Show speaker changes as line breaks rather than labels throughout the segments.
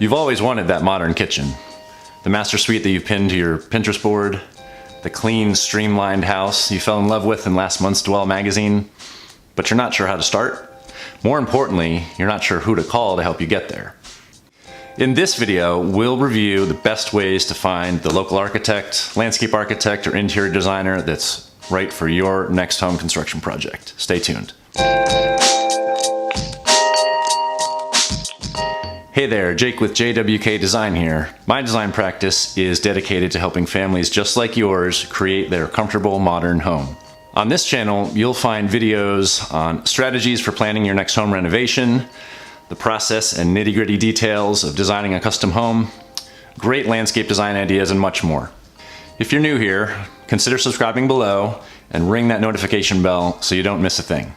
You've always wanted that modern kitchen. The master suite that you've pinned to your Pinterest board, the clean, streamlined house you fell in love with in last month's Dwell magazine, but you're not sure how to start? More importantly, you're not sure who to call to help you get there. In this video, we'll review the best ways to find the local architect, landscape architect, or interior designer that's right for your next home construction project. Stay tuned. Hey there, Jake with JWK Design here. My design practice is dedicated to helping families just like yours create their comfortable modern home. On this channel, you'll find videos on strategies for planning your next home renovation, the process and nitty-gritty details of designing a custom home, great landscape design ideas, and much more. If you're new here, consider subscribing below and ring that notification bell so you don't miss a thing.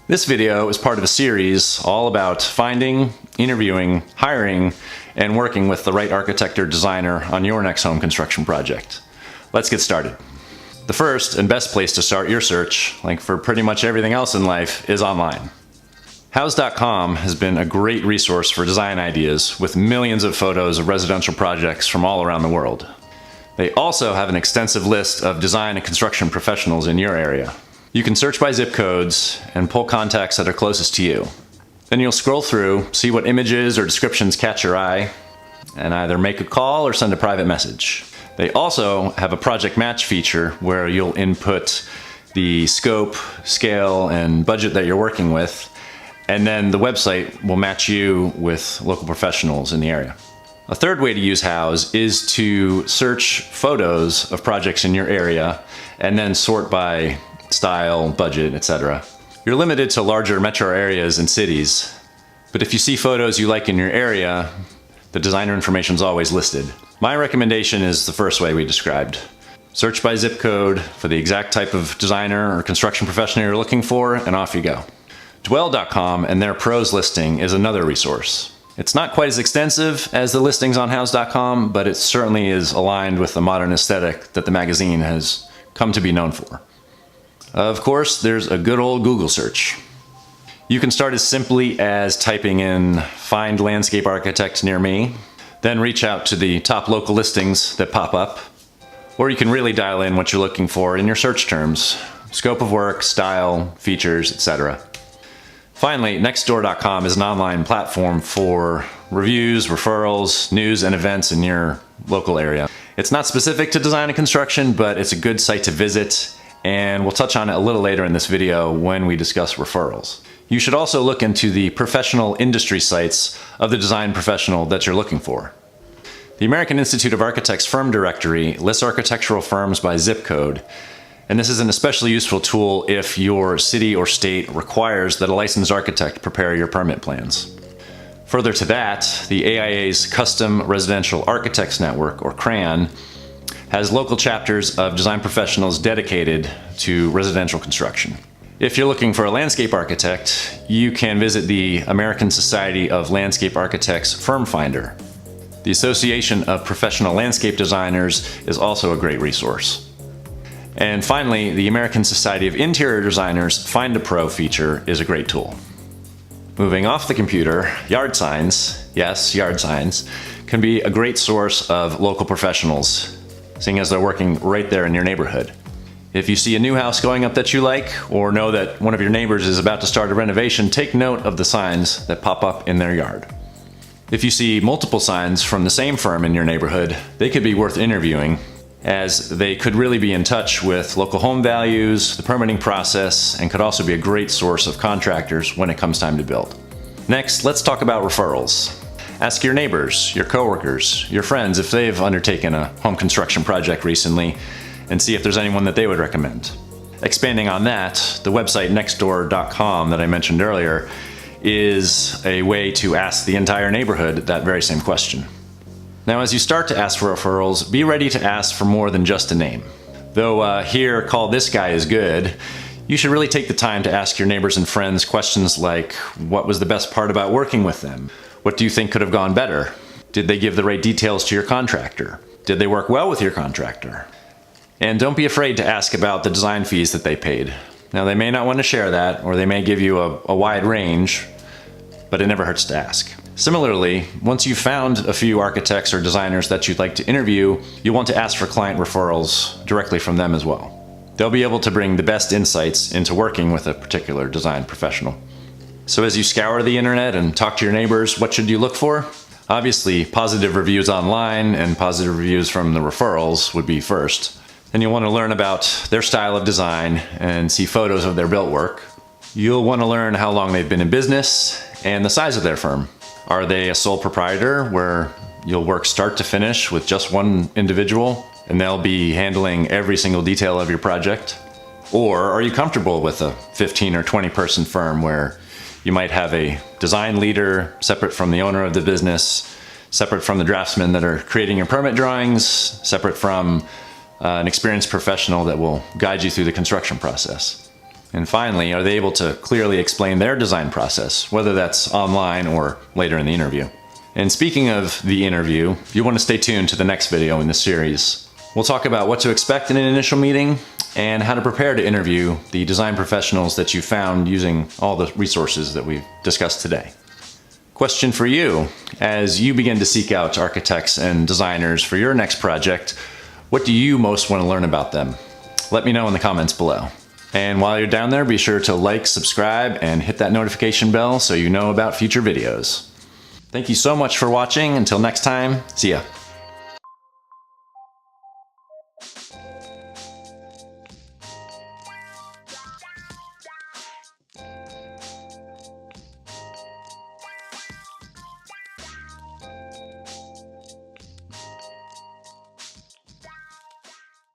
This video is part of a series all about finding, interviewing, hiring, and working with the right architect or designer on your next home construction project. Let's get started. The first and best place to start your search, like for pretty much everything else in life, is online. Houzz.com has been a great resource for design ideas with millions of photos of residential projects from all around the world. They also have an extensive list of design and construction professionals in your area. You can search by zip codes and pull contacts that are closest to you. Then you'll scroll through, see what images or descriptions catch your eye, and either make a call or send a private message. They also have a project match feature where you'll input the scope, scale, and budget that you're working with, and then the website will match you with local professionals in the area. A third way to use Houzz is to search photos of projects in your area and then sort by style, budget, etc. You're limited to larger metro areas and cities, but if you see photos you like in your area, the designer information is always listed. My recommendation is the first way we described. Search by zip code for the exact type of designer or construction professional you're looking for, and off you go. Dwell.com and their pros listing is another resource. It's not quite as extensive as the listings on Houzz.com, but it certainly is aligned with the modern aesthetic that the magazine has come to be known for. Of course, there's a good old Google search. You can start as simply as typing in "find landscape architect near me," then reach out to the top local listings that pop up. Or you can really dial in what you're looking for in your search terms: scope of work, style, features, etc. Finally, NextDoor.com is an online platform for reviews, referrals, news, and events in your local area. It's not specific to design and construction, but it's a good site to visit, and we'll touch on it a little later in this video when we discuss referrals. You should also look into the professional industry sites of the design professional that you're looking for. The American Institute of Architects Firm Directory lists architectural firms by zip code, and this is an especially useful tool if your city or state requires that a licensed architect prepare your permit plans. Further to that, the AIA's Custom Residential Architects Network, or CRAN, has local chapters of design professionals dedicated to residential construction. If you're looking for a landscape architect, you can visit the American Society of Landscape Architects Firm Finder. The Association of Professional Landscape Designers is also a great resource. And finally, the American Society of Interior Designers Find a Pro feature is a great tool. Moving off the computer, yard signs, yes, yard signs, can be a great source of local professionals, seeing as they're working right there in your neighborhood. If you see a new house going up that you like, or know that one of your neighbors is about to start a renovation, take note of the signs that pop up in their yard. If you see multiple signs from the same firm in your neighborhood, they could be worth interviewing, as they could really be in touch with local home values, the permitting process, and could also be a great source of contractors when it comes time to build. Next, let's talk about referrals. Ask your neighbors, your coworkers, your friends if they've undertaken a home construction project recently, and see if there's anyone that they would recommend. Expanding on that, the website NextDoor.com that I mentioned earlier is a way to ask the entire neighborhood that very same question. Now, as you start to ask for referrals, be ready to ask for more than just a name. Though here, call this guy is good, you should really take the time to ask your neighbors and friends questions like, what was the best part about working with them? What do you think could have gone better? Did they give the right details to your contractor? Did they work well with your contractor? And don't be afraid to ask about the design fees that they paid. Now, they may not want to share that, or they may give you a wide range, but it never hurts to ask. Similarly, once you've found a few architects or designers that you'd like to interview, you'll want to ask for client referrals directly from them as well. They'll be able to bring the best insights into working with a particular design professional. So as you scour the internet and talk to your neighbors, what should you look for? Obviously, positive reviews online and positive reviews from the referrals would be first. Then you'll want to learn about their style of design and see photos of their built work. You'll want to learn how long they've been in business and the size of their firm. Are they a sole proprietor where you'll work start to finish with just one individual and they'll be handling every single detail of your project? Or are you comfortable with a 15 or 20 person firm where you might have a design leader separate from the owner of the business, separate from the draftsmen that are creating your permit drawings, separate from an experienced professional that will guide you through the construction process? And finally, are they able to clearly explain their design process, whether that's online or later in the interview? And speaking of the interview, you want to stay tuned to the next video in this series. We'll talk about what to expect in an initial meeting and how to prepare to interview the design professionals that you found using all the resources that we've discussed today. Question for you: as you begin to seek out architects and designers for your next project, what do you most want to learn about them? Let me know in the comments below. And while you're down there, be sure to like, subscribe, and hit that notification bell so you know about future videos. Thank you so much for watching. Until next time, see ya.